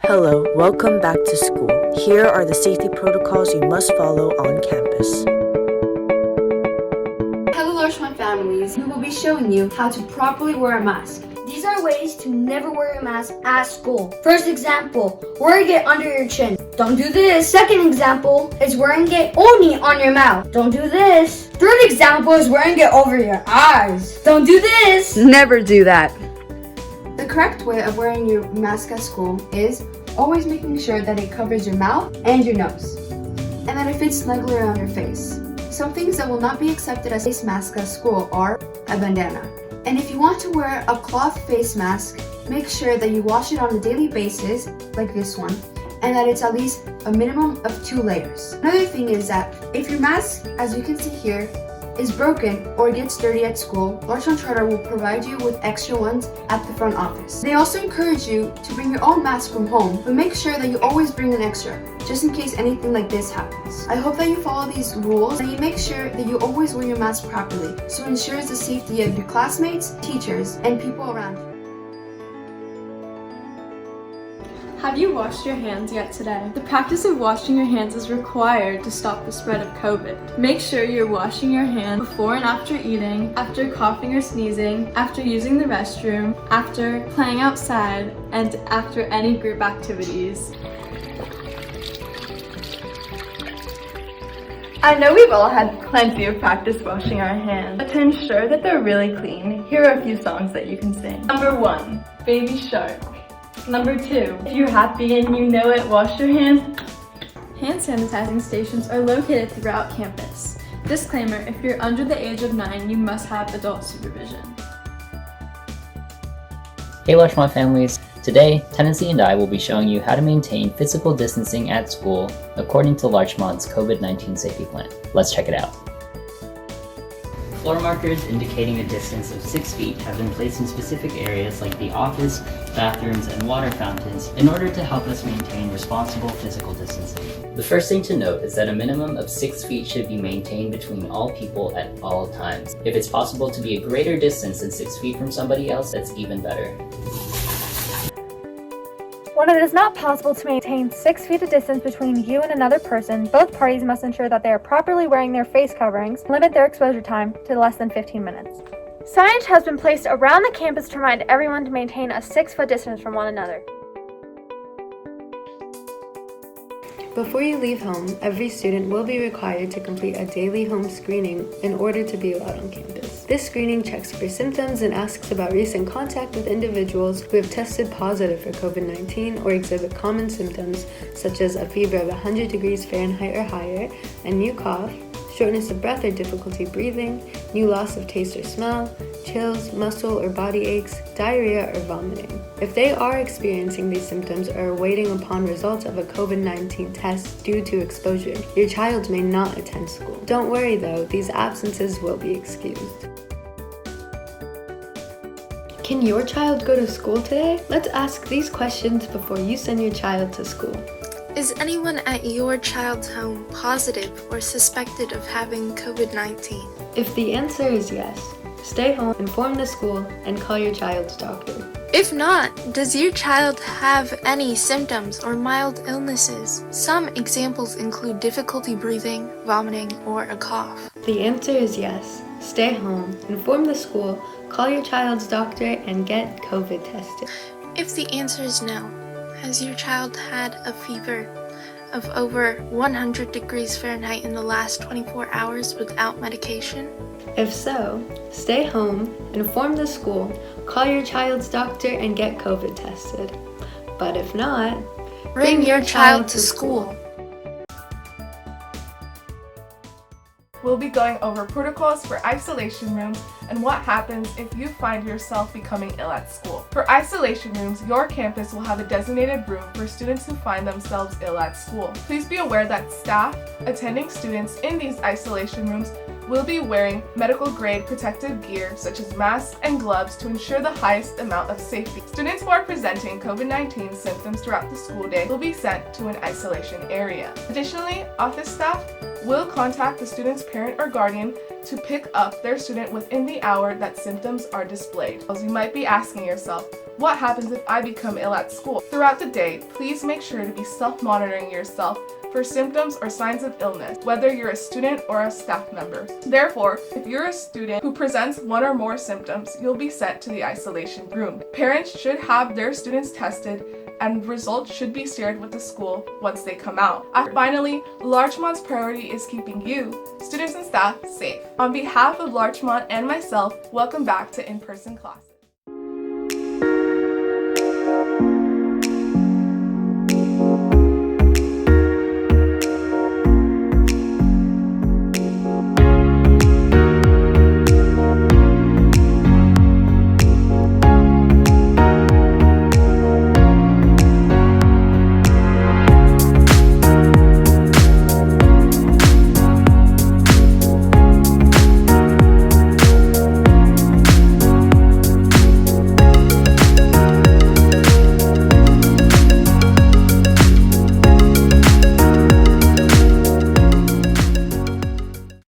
Hello, welcome back to school. Here are the safety protocols you must follow on campus. Hello Larshman families, we will be showing you how to properly wear a mask. These are ways to never wear a mask at school. First example, wearing it under your chin. Don't do this. Second example is wearing it only on your mouth. Don't do this. Third example is wearing it over your eyes. Don't do this. Never do that. The correct way of wearing your mask at school is always making sure that it covers your mouth and your nose, and that it fits snugly around your face. Some things that will not be accepted as face masks at school are a bandana. And if you want to wear a cloth face mask, make sure that you wash it on a daily basis, like this one, and that it's at least a minimum of 2 layers. Another thing is that if your mask, as you can see here, is broken or gets dirty at school, Larchmont Charter will provide you with extra ones at the front office. They also encourage you to bring your own mask from home, but make sure that you always bring an extra, just in case anything like this happens. I hope that you follow these rules and you make sure that you always wear your mask properly, so it ensures the safety of your classmates, teachers, and people around you. Have you washed your hands yet today? The practice of washing your hands is required to stop the spread of COVID. Make sure you're washing your hands before and after eating, after coughing or sneezing, after using the restroom, after playing outside, and after any group activities. I know we've all had plenty of practice washing our hands, but to ensure that they're really clean, here are a few songs that you can sing. Number 1, Baby Shark. Number 2, if you're happy and you know it, wash your hands. Hand sanitizing stations are located throughout campus. Disclaimer, if you're under the age of 9, you must have adult supervision. Hey Larchmont families, today Tennessee and I will be showing you how to maintain physical distancing at school according to Larchmont's COVID-19 safety plan. Let's check it out. Floor markers indicating a distance of 6 feet have been placed in specific areas like the office, bathrooms, and water fountains in order to help us maintain responsible physical distancing. The first thing to note is that a minimum of 6 feet should be maintained between all people at all times. If it's possible to be a greater distance than 6 feet from somebody else, that's even better. When it is not possible to maintain 6 feet of distance between you and another person, both parties must ensure that they are properly wearing their face coverings and limit their exposure time to less than 15 minutes. Signage has been placed around the campus to remind everyone to maintain a 6-foot distance from one another. Before you leave home, every student will be required to complete a daily home screening in order to be allowed on campus. This screening checks for symptoms and asks about recent contact with individuals who have tested positive for COVID-19 or exhibit common symptoms such as a fever of 100 degrees Fahrenheit or higher, a new cough, shortness of breath or difficulty breathing, new loss of taste or smell, chills, muscle or body aches, diarrhea or vomiting. If they are experiencing these symptoms or are waiting upon results of a COVID-19 test due to exposure, your child may not attend school. Don't worry though, these absences will be excused. Can your child go to school today? Let's ask these questions before you send your child to school. Is anyone at your child's home positive or suspected of having COVID-19? If the answer is yes, stay home, inform the school, and call your child's doctor. If not, does your child have any symptoms or mild illnesses? Some examples include difficulty breathing, vomiting, or a cough. The answer is yes. Stay home, inform the school, call your child's doctor, and get COVID tested. If the answer is no, has your child had a fever of over 100 degrees Fahrenheit in the last 24 hours without medication? If so, stay home, inform the school, call your child's doctor, and get COVID tested. But if not, bring your child to school. We'll be going over protocols for isolation rooms and what happens if you find yourself becoming ill at school. For isolation rooms, your campus will have a designated room for students who find themselves ill at school. Please be aware that staff attending students in these isolation rooms will be wearing medical grade protective gear such as masks and gloves to ensure the highest amount of safety. Students who are presenting COVID-19 symptoms throughout the school day will be sent to an isolation area. Additionally, office staff will contact the student's parent or guardian to pick up their student within the hour that symptoms are displayed. As you might be asking yourself, What happens if I become ill at school? Throughout the day, please make sure to be self-monitoring yourself for symptoms or signs of illness, whether you're a student or a staff member. Therefore, if you're a student who presents one or more symptoms, you'll be sent to the isolation room. Parents should have their students tested and results should be shared with the school once they come out. Finally, Larchmont's priority is keeping you, students and staff, safe. On behalf of Larchmont and myself, welcome back to in-person class.